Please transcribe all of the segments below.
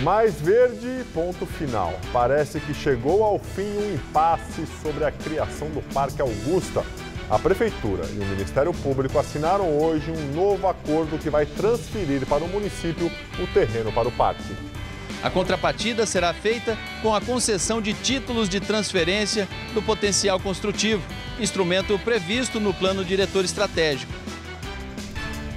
Mais verde, ponto final. Parece que chegou ao fim um impasse sobre a criação do Parque Augusta. A Prefeitura e o Ministério Público assinaram hoje um novo acordo que vai transferir para o município o terreno para o parque. A contrapartida será feita com a concessão de títulos de transferência do potencial construtivo, instrumento previsto no Plano Diretor Estratégico.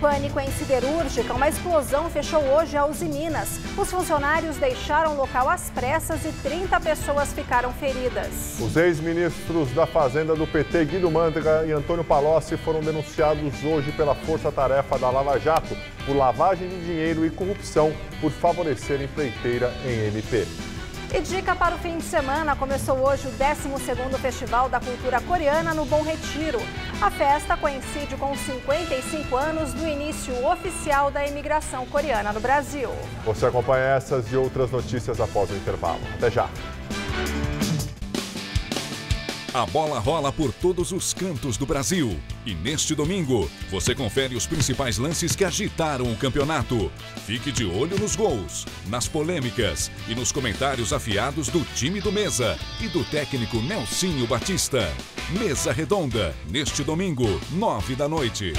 Pânico em siderúrgica, uma explosão fechou hoje a Usiminas. Os funcionários deixaram o local às pressas e 30 pessoas ficaram feridas. Os ex-ministros da Fazenda do PT, Guido Mantega e Antônio Palocci, foram denunciados hoje pela Força-Tarefa da Lava Jato por lavagem de dinheiro e corrupção por favorecer empreiteira em MP. E dica para o fim de semana, começou hoje o 12º Festival da Cultura Coreana no Bom Retiro. A festa coincide com os 55 anos do início oficial da imigração coreana no Brasil. Você acompanha essas e outras notícias após o intervalo. Até já! A bola rola por todos os cantos do Brasil. E neste domingo, você confere os principais lances que agitaram o campeonato. Fique de olho nos gols, nas polêmicas e nos comentários afiados do time do Mesa e do técnico Nelsinho Batista. Mesa Redonda, neste domingo, 9 da noite.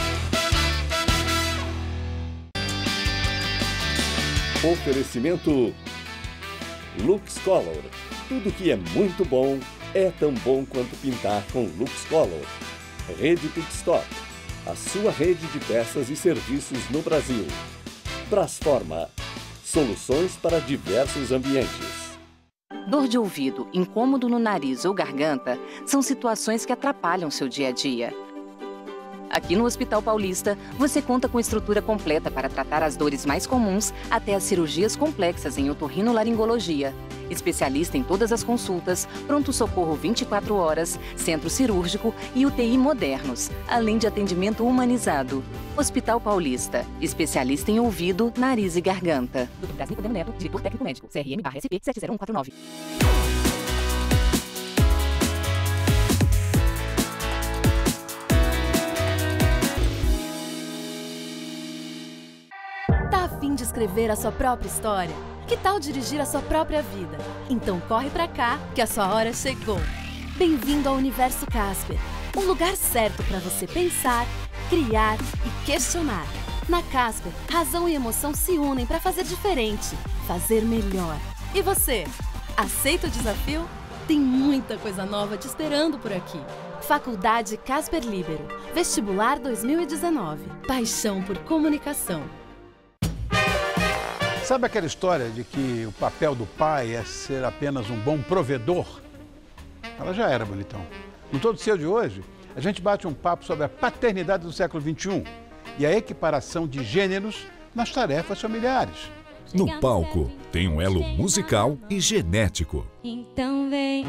Oferecimento Lux Color. Tudo que é muito bom é tão bom quanto pintar com Lux Color. Rede Pitstop, a sua rede de peças e serviços no Brasil. Brasforma, soluções para diversos ambientes. Dor de ouvido, incômodo no nariz ou garganta são situações que atrapalham seu dia a dia. Aqui no Hospital Paulista, você conta com estrutura completa para tratar as dores mais comuns até as cirurgias complexas em otorrinolaringologia. Especialista em todas as consultas, pronto-socorro 24 horas, centro cirúrgico e UTI modernos, além de atendimento humanizado. Hospital Paulista, especialista em ouvido, nariz e garganta. Dr. Brasil Podemos Neto, diretor técnico médico, CRM/SP 70149. Tá a fim de escrever a sua própria história? Que tal dirigir a sua própria vida? Então corre pra cá, que a sua hora chegou. Bem-vindo ao Universo Casper, um lugar certo para você pensar, criar e questionar. Na Casper, razão e emoção se unem para fazer diferente, fazer melhor. E você, aceita o desafio? Tem muita coisa nova te esperando por aqui. Faculdade Casper Líbero, Vestibular 2019. Paixão por comunicação. Sabe aquela história de que o papel do pai é ser apenas um bom provedor? Ela já era, bonitão. No Todo Seu de hoje, a gente bate um papo sobre a paternidade do século XXI e a equiparação de gêneros nas tarefas familiares. No palco, tem um elo musical e genético. Então vem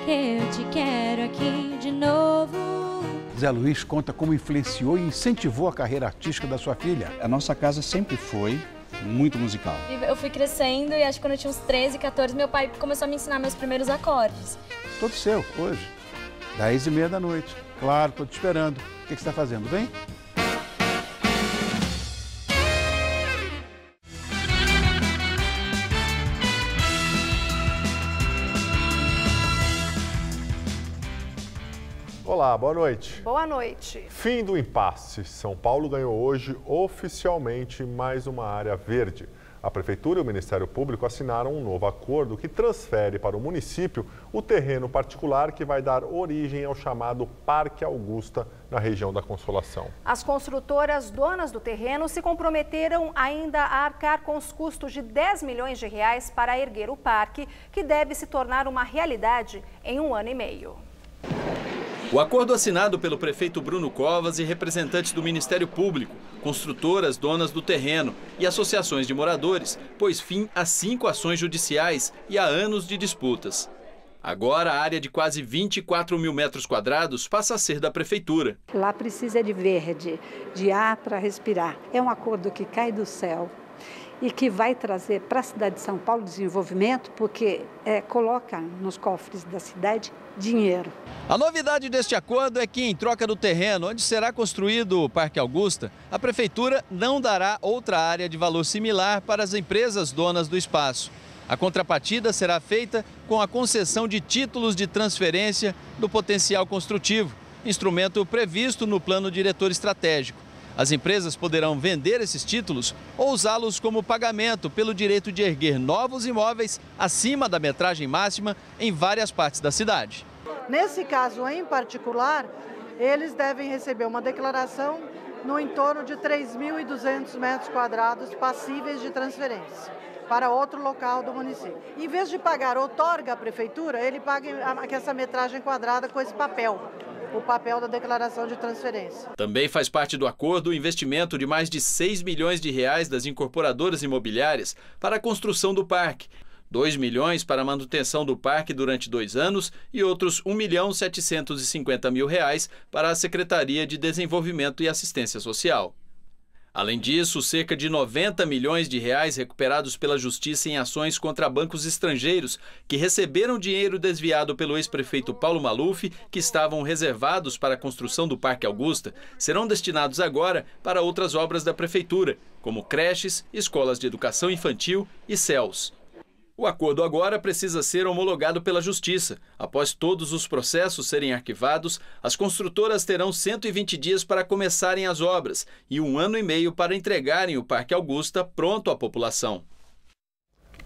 que eu te quero aqui de novo. Zé Luiz conta como influenciou e incentivou a carreira artística da sua filha. A nossa casa sempre foi muito musical. Eu fui crescendo e acho que quando eu tinha uns 13, 14, meu pai começou a me ensinar meus primeiros acordes. Todo Seu, hoje, 10h30 da noite. Claro, tô te esperando. O que você está fazendo, vem? Olá, boa noite. Boa noite. Fim do impasse. São Paulo ganhou hoje oficialmente mais uma área verde. A Prefeitura e o Ministério Público assinaram um novo acordo que transfere para o município o terreno particular que vai dar origem ao chamado Parque Augusta, na região da Consolação. As construtoras donas do terreno se comprometeram ainda a arcar com os custos de 10 milhões de reais para erguer o parque, que deve se tornar uma realidade em 1 ano e meio. O acordo assinado pelo prefeito Bruno Covas e representantes do Ministério Público, construtoras donas do terreno e associações de moradores, pôs fim a 5 ações judiciais e a anos de disputas. Agora, a área de quase 24 mil metros quadrados passa a ser da prefeitura. Lá precisa de verde, de ar para respirar. É um acordo que cai do céu e que vai trazer para a cidade de São Paulo desenvolvimento, porque coloca nos cofres da cidade dinheiro. A novidade deste acordo é que, em troca do terreno onde será construído o Parque Augusta, a Prefeitura não dará outra área de valor similar para as empresas donas do espaço. A contrapartida será feita com a concessão de títulos de transferência do potencial construtivo, instrumento previsto no Plano Diretor Estratégico. As empresas poderão vender esses títulos ou usá-los como pagamento pelo direito de erguer novos imóveis acima da metragem máxima em várias partes da cidade. Nesse caso em particular, eles devem receber uma declaração no entorno de 3.200 metros quadrados passíveis de transferência para outro local do município. Em vez de pagar outorga à prefeitura, ele paga essa metragem quadrada com esse papel. O papel da declaração de transferência. Também faz parte do acordo o investimento de mais de 6 milhões de reais das incorporadoras imobiliárias para a construção do parque, 2 milhões para a manutenção do parque durante 2 anos e outros R$1.750.000 para a Secretaria de Desenvolvimento e Assistência Social. Além disso, cerca de 90 milhões de reais recuperados pela Justiça em ações contra bancos estrangeiros que receberam dinheiro desviado pelo ex-prefeito Paulo Maluf, que estavam reservados para a construção do Parque Augusta, serão destinados agora para outras obras da Prefeitura, como creches, escolas de educação infantil e CELS. O acordo agora precisa ser homologado pela Justiça. Após todos os processos serem arquivados, as construtoras terão 120 dias para começarem as obras e 1 ano e meio para entregarem o Parque Augusta pronto à população.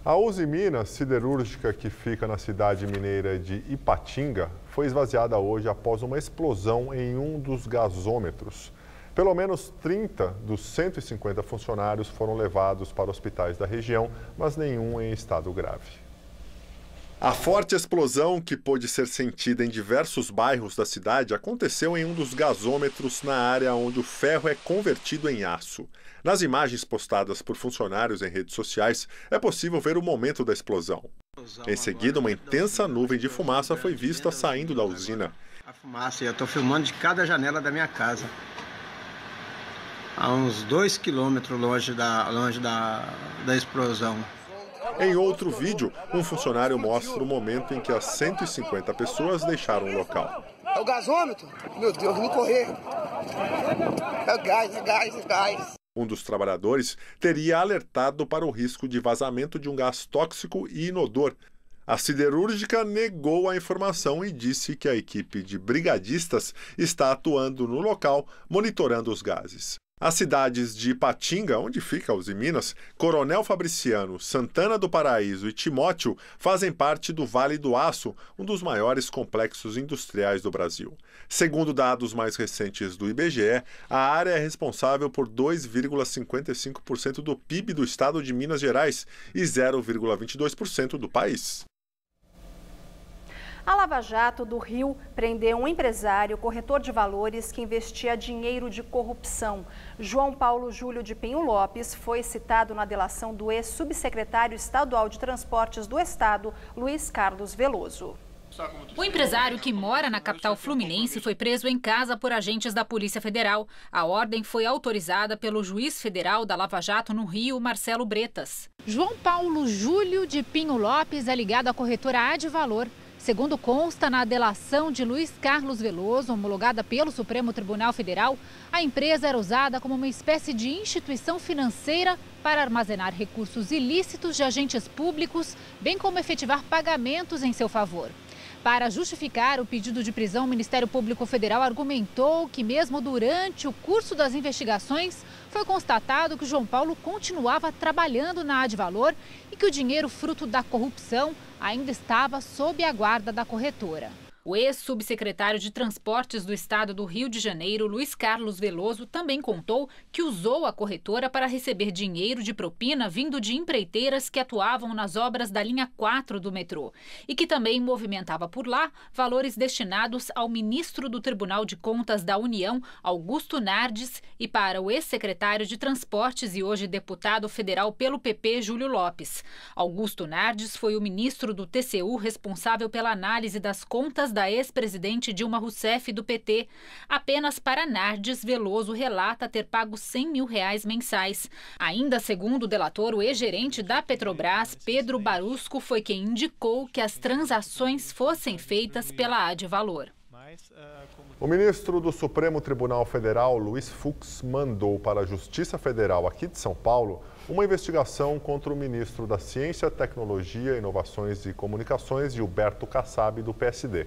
A Usiminas siderúrgica, que fica na cidade mineira de Ipatinga, foi esvaziada hoje após uma explosão em um dos gasômetros. Pelo menos 30 dos 150 funcionários foram levados para hospitais da região, mas nenhum em estado grave. A forte explosão, que pôde ser sentida em diversos bairros da cidade, aconteceu em um dos gasômetros na área onde o ferro é convertido em aço. Nas imagens postadas por funcionários em redes sociais, é possível ver o momento da explosão. Em seguida, uma intensa nuvem de fumaça foi vista saindo da usina. A fumaça, eu estou filmando de cada janela da minha casa. A uns 2 quilômetros longe da explosão. Em outro vídeo, um funcionário mostra o momento em que as 150 pessoas deixaram o local. É o gasômetro? Meu Deus, vamos correr. É gás. Um dos trabalhadores teria alertado para o risco de vazamento de um gás tóxico e inodor. A siderúrgica negou a informação e disse que a equipe de brigadistas está atuando no local, monitorando os gases. As cidades de Ipatinga, onde fica a Usiminas, Coronel Fabriciano, Santana do Paraíso e Timóteo fazem parte do Vale do Aço, um dos maiores complexos industriais do Brasil. Segundo dados mais recentes do IBGE, a área é responsável por 2,55% do PIB do estado de Minas Gerais e 0,22% do país. A Lava Jato do Rio prendeu um empresário, corretor de valores, que investia dinheiro de corrupção. João Paulo Júlio de Pinho Lopes foi citado na delação do ex-subsecretário estadual de Transportes do Estado, Luiz Carlos Veloso. O empresário, que mora na capital fluminense, foi preso em casa por agentes da Polícia Federal. A ordem foi autorizada pelo juiz federal da Lava Jato no Rio, Marcelo Bretas. João Paulo Júlio de Pinho Lopes é ligado à corretora Advalor. Segundo consta na delação de Luiz Carlos Veloso, homologada pelo Supremo Tribunal Federal, a empresa era usada como uma espécie de instituição financeira para armazenar recursos ilícitos de agentes públicos, bem como efetivar pagamentos em seu favor. Para justificar o pedido de prisão, o Ministério Público Federal argumentou que, mesmo durante o curso das investigações, foi constatado que João Paulo continuava trabalhando na Advalor e que o dinheiro fruto da corrupção ainda estava sob a guarda da corretora. O ex-subsecretário de Transportes do Estado do Rio de Janeiro, Luiz Carlos Veloso, também contou que usou a corretora para receber dinheiro de propina vindo de empreiteiras que atuavam nas obras da linha 4 do metrô e que também movimentava por lá valores destinados ao ministro do Tribunal de Contas da União, Augusto Nardes, e para o ex-secretário de Transportes e hoje deputado federal pelo PP, Júlio Lopes. Augusto Nardes foi o ministro do TCU responsável pela análise das contas da ex-presidente Dilma Rousseff do PT. Apenas para Nardes, Veloso relata ter pago R$100 mil mensais. Ainda segundo o delator, o ex-gerente da Petrobras, Pedro Barusco, foi quem indicou que as transações fossem feitas pela Advalor. O ministro do Supremo Tribunal Federal, Luiz Fux, mandou para a Justiça Federal aqui de São Paulo uma investigação contra o ministro da Ciência, Tecnologia, Inovações e Comunicações, Gilberto Kassab, do PSD.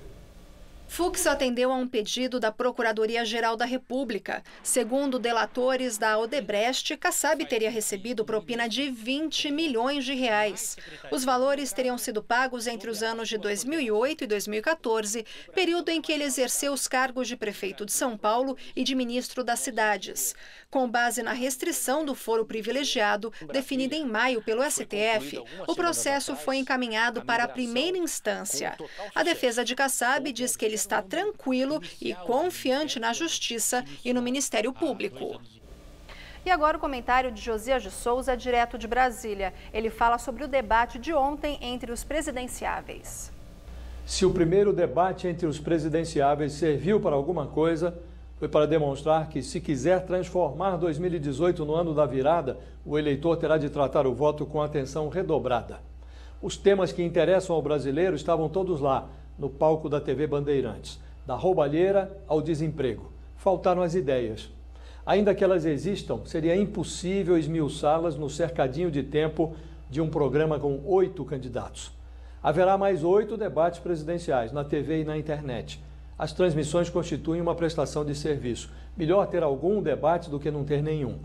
Fux atendeu a um pedido da Procuradoria-Geral da República. Segundo delatores da Odebrecht, Kassab teria recebido propina de R$20 milhões. Os valores teriam sido pagos entre os anos de 2008 e 2014, período em que ele exerceu os cargos de prefeito de São Paulo e de ministro das cidades. Com base na restrição do foro privilegiado, definida em maio pelo STF, o processo foi encaminhado para a primeira instância. A defesa de Kassab diz que ele está tranquilo e confiante na Justiça e no Ministério Público. E agora o comentário de Josias de Souza, direto de Brasília. Ele fala sobre o debate de ontem entre os presidenciáveis. Se o primeiro debate entre os presidenciáveis serviu para alguma coisa, foi para demonstrar que, se quiser transformar 2018 no ano da virada, o eleitor terá de tratar o voto com atenção redobrada. Os temas que interessam ao brasileiro estavam todos lá, no palco da TV Bandeirantes, da roubalheira ao desemprego. Faltaram as ideias. Ainda que elas existam, seria impossível esmiuçá-las no cercadinho de tempo de um programa com 8 candidatos. Haverá mais 8 debates presidenciais na TV e na internet. As transmissões constituem uma prestação de serviço. Melhor ter algum debate do que não ter nenhum.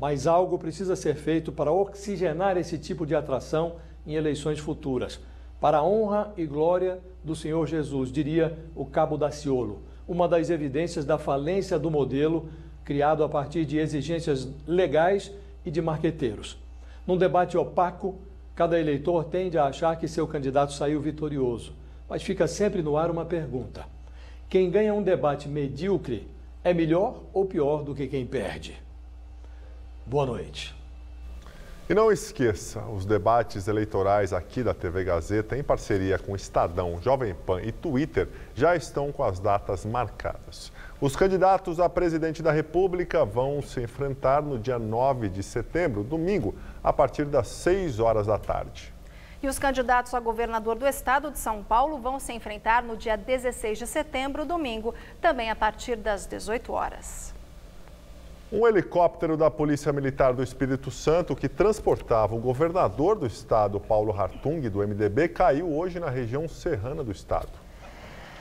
Mas algo precisa ser feito para oxigenar esse tipo de atração em eleições futuras. Para a honra e glória do Senhor Jesus, diria o Cabo Daciolo, uma das evidências da falência do modelo criado a partir de exigências legais e de marqueteiros. Num debate opaco, cada eleitor tende a achar que seu candidato saiu vitorioso, mas fica sempre no ar uma pergunta. Quem ganha um debate medíocre é melhor ou pior do que quem perde? Boa noite. E não esqueça, os debates eleitorais aqui da TV Gazeta, em parceria com Estadão, Jovem Pan e Twitter, já estão com as datas marcadas. Os candidatos a presidente da República vão se enfrentar no dia 9 de setembro, domingo, a partir das 6 horas da tarde. E os candidatos a governador do estado de São Paulo vão se enfrentar no dia 16 de setembro, domingo, também a partir das 18 horas. Um helicóptero da Polícia Militar do Espírito Santo que transportava o governador do estado, Paulo Hartung, do MDB, caiu hoje na região serrana do estado.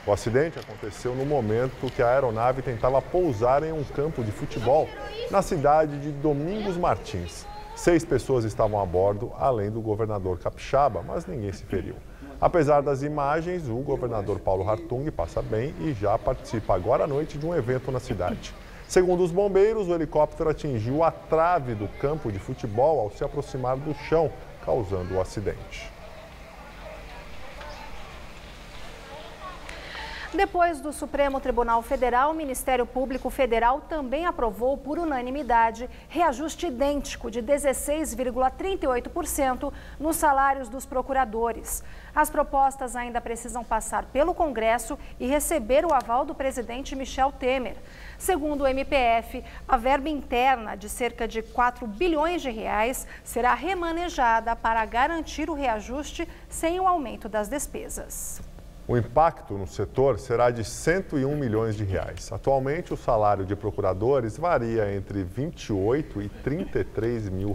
O acidente aconteceu no momento que a aeronave tentava pousar em um campo de futebol na cidade de Domingos Martins. 6 pessoas estavam a bordo, além do governador capixaba, mas ninguém se feriu. Apesar das imagens, o governador Paulo Hartung passa bem e já participa agora à noite de um evento na cidade. Segundo os bombeiros, o helicóptero atingiu a trave do campo de futebol ao se aproximar do chão, causando o acidente. Depois do Supremo Tribunal Federal, o Ministério Público Federal também aprovou por unanimidade reajuste idêntico de 16,38% nos salários dos procuradores. As propostas ainda precisam passar pelo Congresso e receber o aval do presidente Michel Temer. Segundo o MPF, a verba interna de cerca de 4 bilhões de reais será remanejada para garantir o reajuste sem o aumento das despesas. O impacto no setor será de 101 milhões de reais. Atualmente, o salário de procuradores varia entre R$ 28 e R$ 33 mil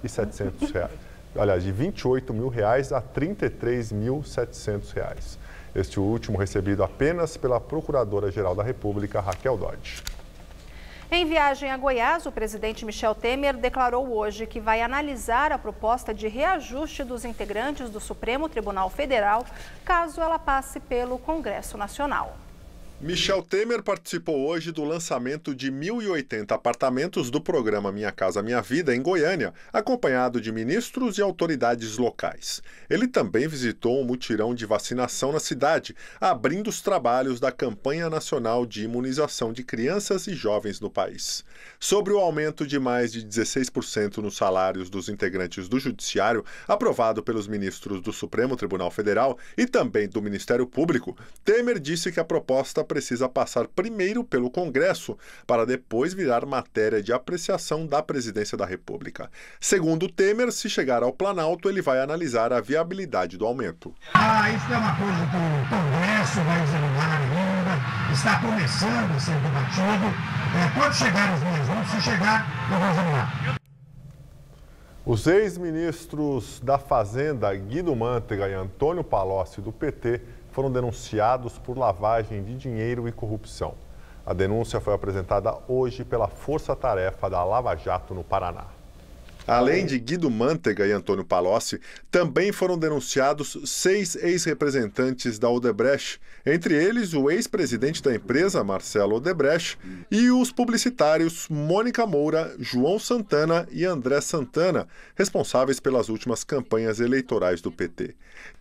e 700 reais. Aliás, de R$ 28 mil a R$ 33.700. Este último recebido apenas pela Procuradora-Geral da República, Raquel Dodge. Em viagem a Goiás, o presidente Michel Temer declarou hoje que vai analisar a proposta de reajuste dos integrantes do Supremo Tribunal Federal, caso ela passe pelo Congresso Nacional. Michel Temer participou hoje do lançamento de 1.080 apartamentos do programa Minha Casa Minha Vida em Goiânia, acompanhado de ministros e autoridades locais. Ele também visitou um mutirão de vacinação na cidade, abrindo os trabalhos da campanha nacional de imunização de crianças e jovens no país. Sobre o aumento de mais de 16% nos salários dos integrantes do Judiciário, aprovado pelos ministros do Supremo Tribunal Federal e também do Ministério Público, Temer disse que a proposta precisa passar primeiro pelo Congresso, para depois virar matéria de apreciação da Presidência da República. Segundo Temer, se chegar ao Planalto, ele vai analisar a viabilidade do aumento. Isso é uma coisa que o Congresso vai examinar ainda, está começando a ser debatido. Quando chegar as minhas mãos, se chegar, eu vou examinar. Os ex-ministros da Fazenda, Guido Mantega e Antônio Palocci, do PT, foram denunciados por lavagem de dinheiro e corrupção. A denúncia foi apresentada hoje pela Força Tarefa da Lava Jato no Paraná. Além de Guido Mantega e Antônio Palocci, também foram denunciados 6 ex-representantes da Odebrecht, entre eles o ex-presidente da empresa, Marcelo Odebrecht, e os publicitários Mônica Moura, João Santana e André Santana, responsáveis pelas últimas campanhas eleitorais do PT.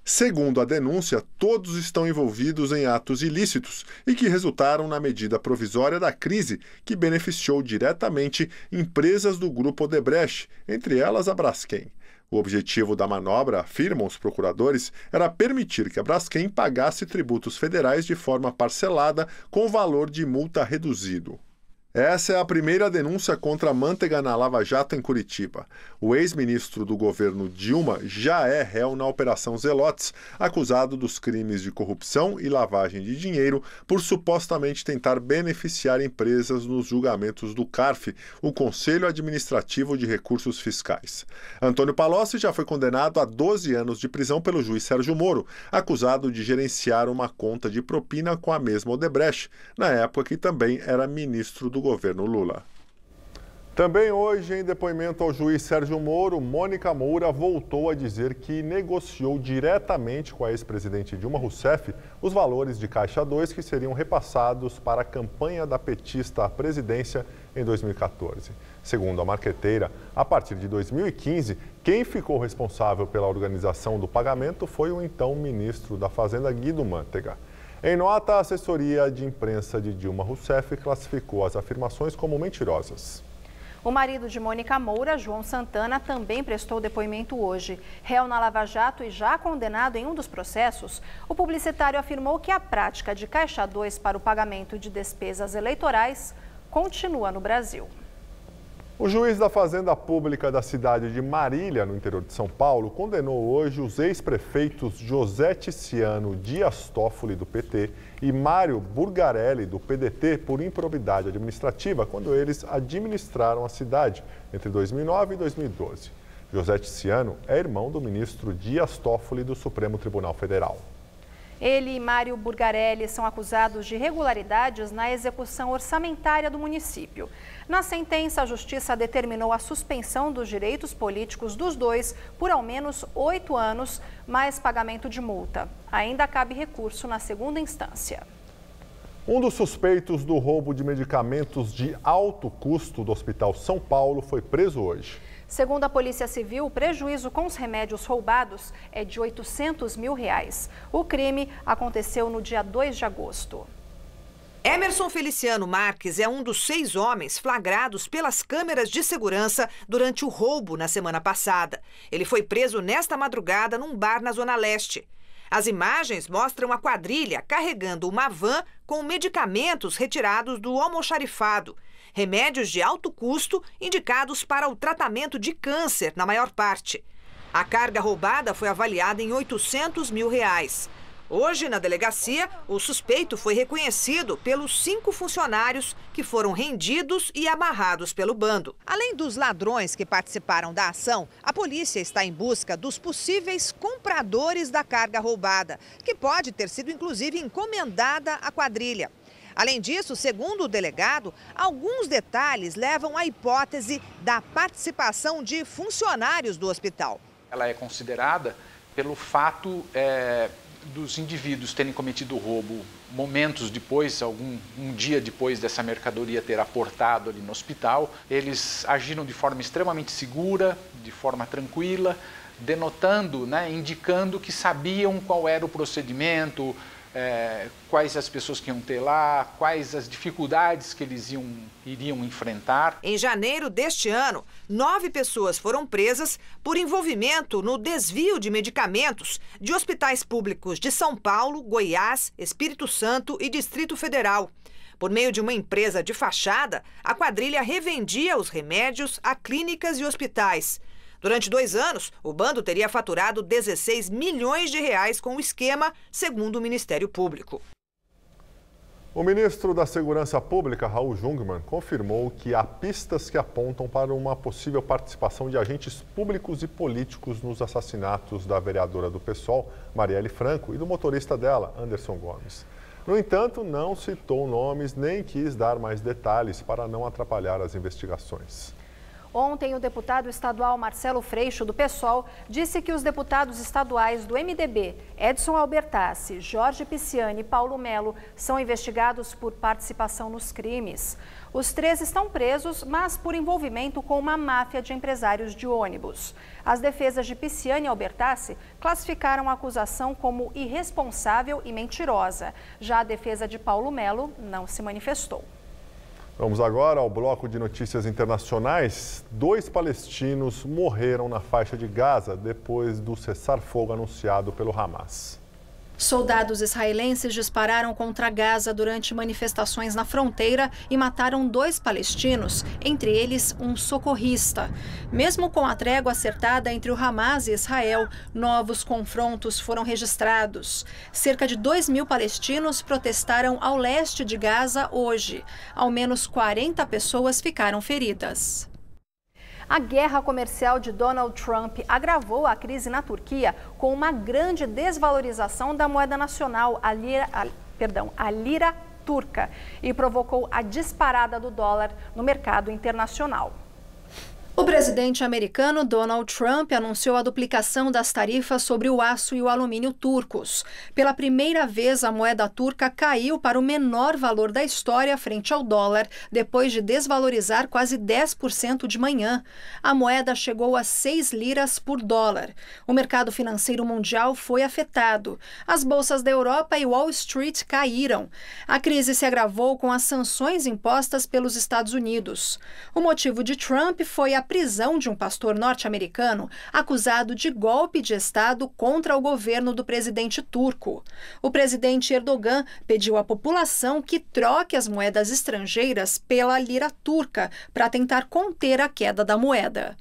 Segundo a denúncia, todos estão envolvidos em atos ilícitos e que resultaram na medida provisória da crise, que beneficiou diretamente empresas do grupo Odebrecht, entre elas a Braskem. O objetivo da manobra, afirmam os procuradores, era permitir que a Braskem pagasse tributos federais de forma parcelada com valor de multa reduzido. Essa é a primeira denúncia contra Mantega na Lava Jato em Curitiba. O ex-ministro do governo Dilma já é réu na Operação Zelotes, acusado dos crimes de corrupção e lavagem de dinheiro por supostamente tentar beneficiar empresas nos julgamentos do CARF, o Conselho Administrativo de Recursos Fiscais. Antônio Palocci já foi condenado a 12 anos de prisão pelo juiz Sérgio Moro, acusado de gerenciar uma conta de propina com a mesma Odebrecht, na época que também era ministro do governo Lula. Também hoje, em depoimento ao juiz Sérgio Moro, Mônica Moura voltou a dizer que negociou diretamente com a ex-presidente Dilma Rousseff os valores de Caixa 2 que seriam repassados para a campanha da petista à presidência em 2014. Segundo a marqueteira, a partir de 2015, quem ficou responsável pela organização do pagamento foi o então ministro da Fazenda, Guido Mantega. Em nota, a assessoria de imprensa de Dilma Rousseff classificou as afirmações como mentirosas. O marido de Mônica Moura, João Santana, também prestou depoimento hoje. Réu na Lava Jato e já condenado em um dos processos, o publicitário afirmou que a prática de Caixa 2 para o pagamento de despesas eleitorais continua no Brasil. O juiz da Fazenda Pública da cidade de Marília, no interior de São Paulo, condenou hoje os ex-prefeitos José Ticiano Dias Toffoli, do PT, e Mário Burgarelli, do PDT, por improbidade administrativa, quando eles administraram a cidade entre 2009 e 2012. José Ticiano é irmão do ministro Dias Toffoli, do Supremo Tribunal Federal. Ele e Mário Burgarelli são acusados de irregularidades na execução orçamentária do município. Na sentença, a Justiça determinou a suspensão dos direitos políticos dos dois por ao menos 8 anos, mais pagamento de multa. Ainda cabe recurso na segunda instância. Um dos suspeitos do roubo de medicamentos de alto custo do Hospital São Paulo foi preso hoje. Segundo a Polícia Civil, o prejuízo com os remédios roubados é de R$800 mil. O crime aconteceu no dia 2 de agosto. Emerson Feliciano Marques é um dos 6 homens flagrados pelas câmeras de segurança durante o roubo na semana passada. Ele foi preso nesta madrugada num bar na Zona Leste. As imagens mostram a quadrilha carregando uma van com medicamentos retirados do almoxarifado. Remédios de alto custo indicados para o tratamento de câncer, na maior parte. A carga roubada foi avaliada em R$800 mil. Hoje, na delegacia, o suspeito foi reconhecido pelos 5 funcionários que foram rendidos e amarrados pelo bando. Além dos ladrões que participaram da ação, a polícia está em busca dos possíveis compradores da carga roubada, que pode ter sido inclusive encomendada à quadrilha. Além disso, segundo o delegado, alguns detalhes levam à hipótese da participação de funcionários do hospital. Ela é considerada pelo fato dos indivíduos terem cometido o roubo momentos depois, um dia depois dessa mercadoria ter aportado ali no hospital, eles agiram de forma extremamente segura, de forma tranquila, denotando, indicando que sabiam qual era o procedimento, quais as pessoas que iam ter lá, quais as dificuldades que eles iriam enfrentar. Em janeiro deste ano, 9 pessoas foram presas por envolvimento no desvio de medicamentos de hospitais públicos de São Paulo, Goiás, Espírito Santo e Distrito Federal. Por meio de uma empresa de fachada, a quadrilha revendia os remédios a clínicas e hospitais. Durante 2 anos, o bando teria faturado 16 milhões de reais com o esquema, segundo o Ministério Público. O ministro da Segurança Pública, Raul Jungmann, confirmou que há pistas que apontam para uma possível participação de agentes públicos e políticos nos assassinatos da vereadora do PSOL, Marielle Franco, e do motorista dela, Anderson Gomes. No entanto, não citou nomes nem quis dar mais detalhes para não atrapalhar as investigações. Ontem, o deputado estadual Marcelo Freixo, do PSOL, disse que os deputados estaduais do MDB, Edson Albertassi, Jorge Pisciani e Paulo Melo, são investigados por participação nos crimes. Os 3 estão presos, mas por envolvimento com uma máfia de empresários de ônibus. As defesas de Pisciani e Albertassi classificaram a acusação como irresponsável e mentirosa. Já a defesa de Paulo Melo não se manifestou. Vamos agora ao bloco de notícias internacionais. 2 palestinos morreram na faixa de Gaza depois do cessar-fogo anunciado pelo Hamas. Soldados israelenses dispararam contra Gaza durante manifestações na fronteira e mataram 2 palestinos, entre eles um socorrista. Mesmo com a trégua acertada entre o Hamas e Israel, novos confrontos foram registrados. Cerca de 2.000 palestinos protestaram ao leste de Gaza hoje. Ao menos 40 pessoas ficaram feridas. A guerra comercial de Donald Trump agravou a crise na Turquia com uma grande desvalorização da moeda nacional, a lira turca, e provocou a disparada do dólar no mercado internacional. O presidente americano Donald Trump anunciou a duplicação das tarifas sobre o aço e o alumínio turcos. Pela primeira vez, a moeda turca caiu para o menor valor da história frente ao dólar, depois de desvalorizar quase 10% de manhã. A moeda chegou a 6 liras por dólar. O mercado financeiro mundial foi afetado. As bolsas da Europa e Wall Street caíram. A crise se agravou com as sanções impostas pelos Estados Unidos. O motivo de Trump foi a prisão de um pastor norte-americano acusado de golpe de Estado contra o governo do presidente turco. O presidente Erdogan pediu à população que troque as moedas estrangeiras pela lira turca para tentar conter a queda da moeda.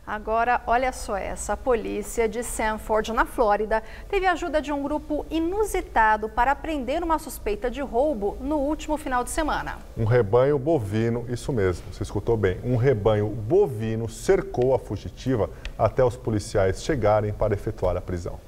Agora, olha só essa. A polícia de Sanford, na Flórida, teve a ajuda de um grupo inusitado para prender uma suspeita de roubo no último final de semana. Um rebanho bovino, isso mesmo, você escutou bem, um rebanho bovino cercou a fugitiva até os policiais chegarem para efetuar a prisão.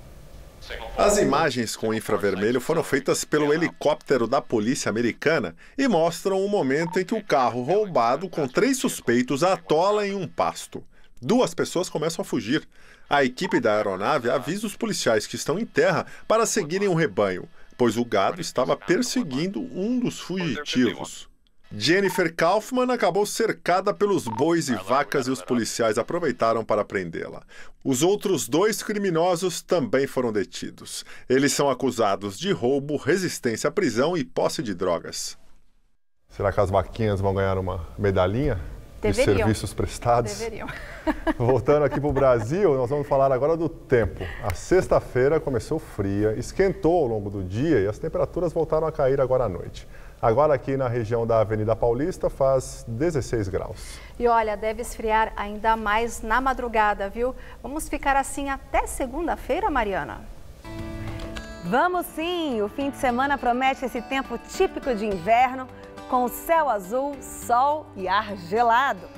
As imagens com infravermelho foram feitas pelo helicóptero da polícia americana e mostram o momento em que o carro roubado com 3 suspeitos atola em um pasto. 2 pessoas começam a fugir. A equipe da aeronave avisa os policiais que estão em terra para seguirem o rebanho, pois o gado estava perseguindo um dos fugitivos. Jennifer Kaufman acabou cercada pelos bois e vacas e os policiais aproveitaram para prendê-la. Os outros 2 criminosos também foram detidos. Eles são acusados de roubo, resistência à prisão e posse de drogas. Será que as vaquinhas vão ganhar uma medalhinha? Deveriam. De serviços prestados? Deveriam. Voltando aqui para o Brasil, nós vamos falar agora do tempo. A sexta-feira começou fria, esquentou ao longo do dia e as temperaturas voltaram a cair agora à noite. Agora aqui na região da Avenida Paulista faz 16 graus. E olha, deve esfriar ainda mais na madrugada, viu? Vamos ficar assim até segunda-feira, Mariana? Vamos sim! O fim de semana promete esse tempo típico de inverno, com céu azul, sol e ar gelado.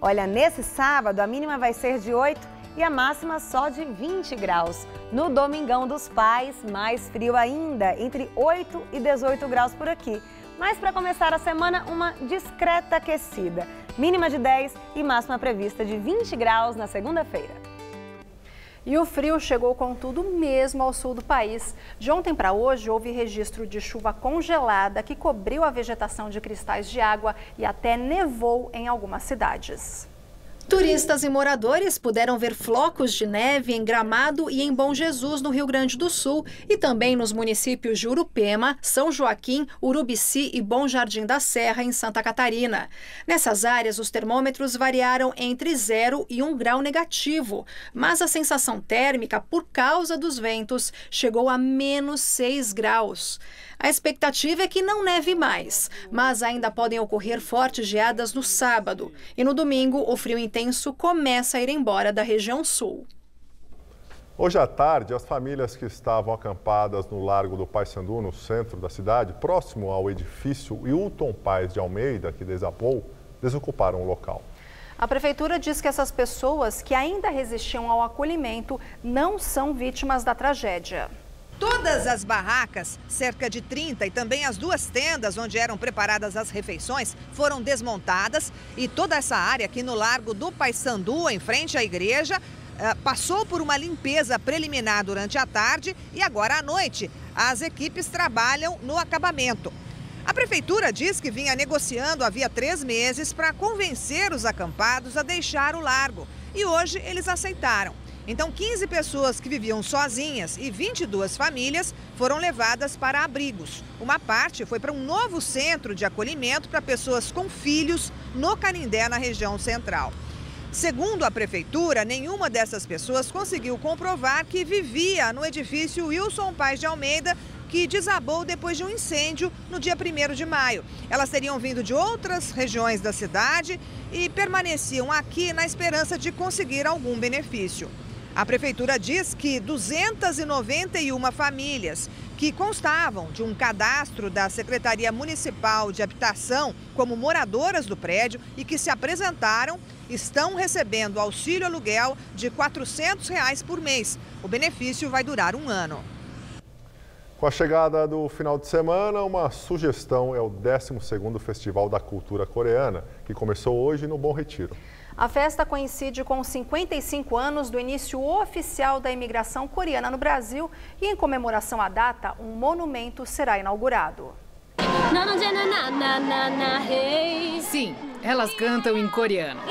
Olha, nesse sábado a mínima vai ser de 8 e a máxima só de 20 graus. No Domingão dos Pais, mais frio ainda, entre 8 e 18 graus por aqui. Mas para começar a semana, uma discreta aquecida. Mínima de 10 e máxima prevista de 20 graus na segunda-feira. E o frio chegou com tudo mesmo ao sul do país. De ontem para hoje, houve registro de chuva congelada que cobriu a vegetação de cristais de água e até nevou em algumas cidades. Turistas e moradores puderam ver flocos de neve em Gramado e em Bom Jesus, no Rio Grande do Sul, e também nos municípios de Urupema, São Joaquim, Urubici e Bom Jardim da Serra, em Santa Catarina. Nessas áreas, os termômetros variaram entre 0 e 1 grau negativo, mas a sensação térmica, por causa dos ventos, chegou a menos 6 graus. A expectativa é que não neve mais, mas ainda podem ocorrer fortes geadas no sábado. E no domingo, o frio intenso começa a ir embora da região sul. Hoje à tarde, as famílias que estavam acampadas no Largo do Paissandu, no centro da cidade, próximo ao edifício Hilton Paz de Almeida, que desabou, desocuparam o local. A prefeitura diz que essas pessoas que ainda resistiam ao acolhimento não são vítimas da tragédia. Todas as barracas, cerca de 30, e também as 2 tendas onde eram preparadas as refeições, foram desmontadas e toda essa área aqui no Largo do Paissandu, em frente à igreja, passou por uma limpeza preliminar durante a tarde e agora à noite as equipes trabalham no acabamento. A prefeitura diz que vinha negociando havia 3 meses para convencer os acampados a deixar o largo e hoje eles aceitaram. Então, 15 pessoas que viviam sozinhas e 22 famílias foram levadas para abrigos. Uma parte foi para um novo centro de acolhimento para pessoas com filhos no Canindé, na região central. Segundo a prefeitura, nenhuma dessas pessoas conseguiu comprovar que vivia no edifício Wilson Paz de Almeida, que desabou depois de um incêndio no dia 1º de maio. Elas teriam vindo de outras regiões da cidade e permaneciam aqui na esperança de conseguir algum benefício. A prefeitura diz que 291 famílias que constavam de um cadastro da Secretaria Municipal de Habitação como moradoras do prédio e que se apresentaram, estão recebendo auxílio aluguel de R$ 400 por mês. O benefício vai durar 1 ano. Com a chegada do final de semana, uma sugestão é o 12º Festival da Cultura Coreana, que começou hoje no Bom Retiro. A festa coincide com 55 anos do início oficial da imigração coreana no Brasil e, em comemoração à data, um monumento será inaugurado. Sim, elas cantam em coreano.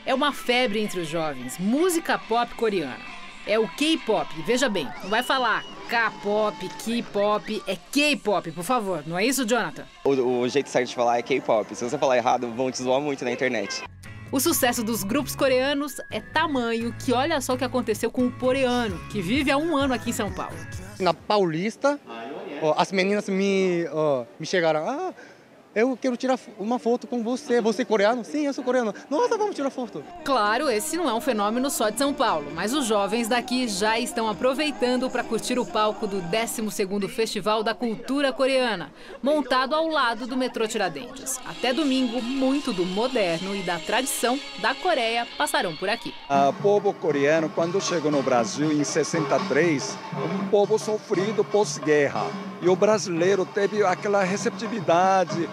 É uma febre entre os jovens, música pop coreana. É o K-pop, veja bem, não vai falar K-pop, K-pop, é K-pop, por favor, não é isso, Jonathan? O jeito certo de falar é K-pop, se você falar errado, vão te zoar muito na internet. O sucesso dos grupos coreanos é tamanho que olha só o que aconteceu com o Poreano, que vive há 1 ano aqui em São Paulo. Na Paulista, as meninas me chegaram, eu quero tirar uma foto com você. Você é coreano? Sim, eu sou coreano. Nossa, vamos tirar foto. Claro, esse não é um fenômeno só de São Paulo, mas os jovens daqui já estão aproveitando para curtir o palco do 12º Festival da Cultura Coreana, montado ao lado do metrô Tiradentes. Até domingo, muito do moderno e da tradição da Coreia passarão por aqui. O povo coreano, quando chegou no Brasil em 63, um povo sofrido pós-guerra. E o brasileiro teve aquela receptividade,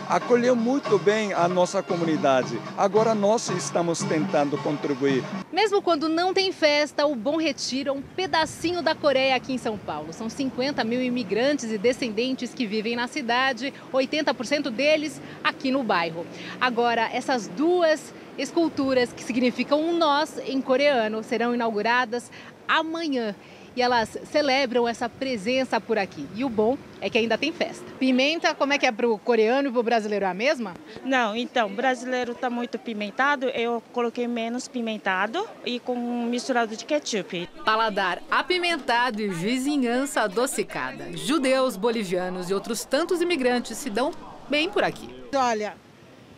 acolheu muito bem a nossa comunidade. Agora nós estamos tentando contribuir. Mesmo quando não tem festa, o Bom Retiro é um pedacinho da Coreia aqui em São Paulo. São 50 mil imigrantes e descendentes que vivem na cidade, 80% deles aqui no bairro. Agora, essas 2 esculturas que significam um nós em coreano serão inauguradas amanhã. E elas celebram essa presença por aqui. E o bom é que ainda tem festa. Pimenta, como é que é para o coreano e para o brasileiro? É a mesma? Não, então, o brasileiro está muito pimentado, eu coloquei menos pimentado e com misturado de ketchup. Paladar apimentado e vizinhança adocicada. Judeus, bolivianos e outros tantos imigrantes se dão bem por aqui. Olha,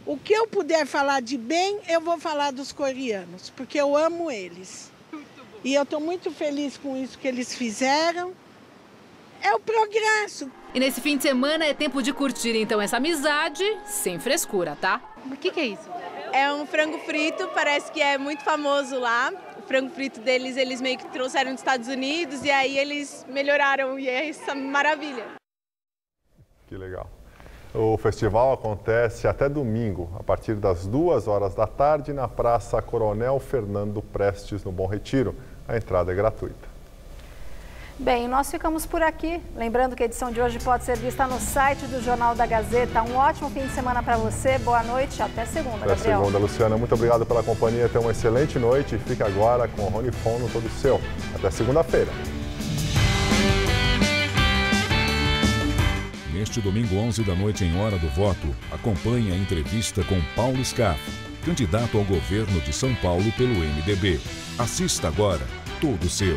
o que eu puder falar de bem, eu vou falar dos coreanos, porque eu amo eles. E eu estou muito feliz com isso que eles fizeram. É o progresso. E nesse fim de semana é tempo de curtir, então, essa amizade sem frescura, tá? O que é isso? É um frango frito, parece que é muito famoso lá. O frango frito deles, eles meio que trouxeram dos Estados Unidos e aí eles melhoraram e é essa maravilha. Que legal. O festival acontece até domingo, a partir das 2 horas da tarde, na Praça Coronel Fernando Prestes, no Bom Retiro. A entrada é gratuita. Bem, nós ficamos por aqui. Lembrando que a edição de hoje pode ser vista no site do Jornal da Gazeta. Um ótimo fim de semana para você. Boa noite. Até segunda, Gabriel. Até segunda, Luciana. Muito obrigado pela companhia. Tenha uma excelente noite. E fica agora com o Rony Fon no Todo Seu. Até segunda-feira. Neste domingo, 11 da noite, em Hora do Voto, acompanhe a entrevista com Paulo Scaff, candidato ao governo de São Paulo pelo MDB. Assista agora, Todo Seu.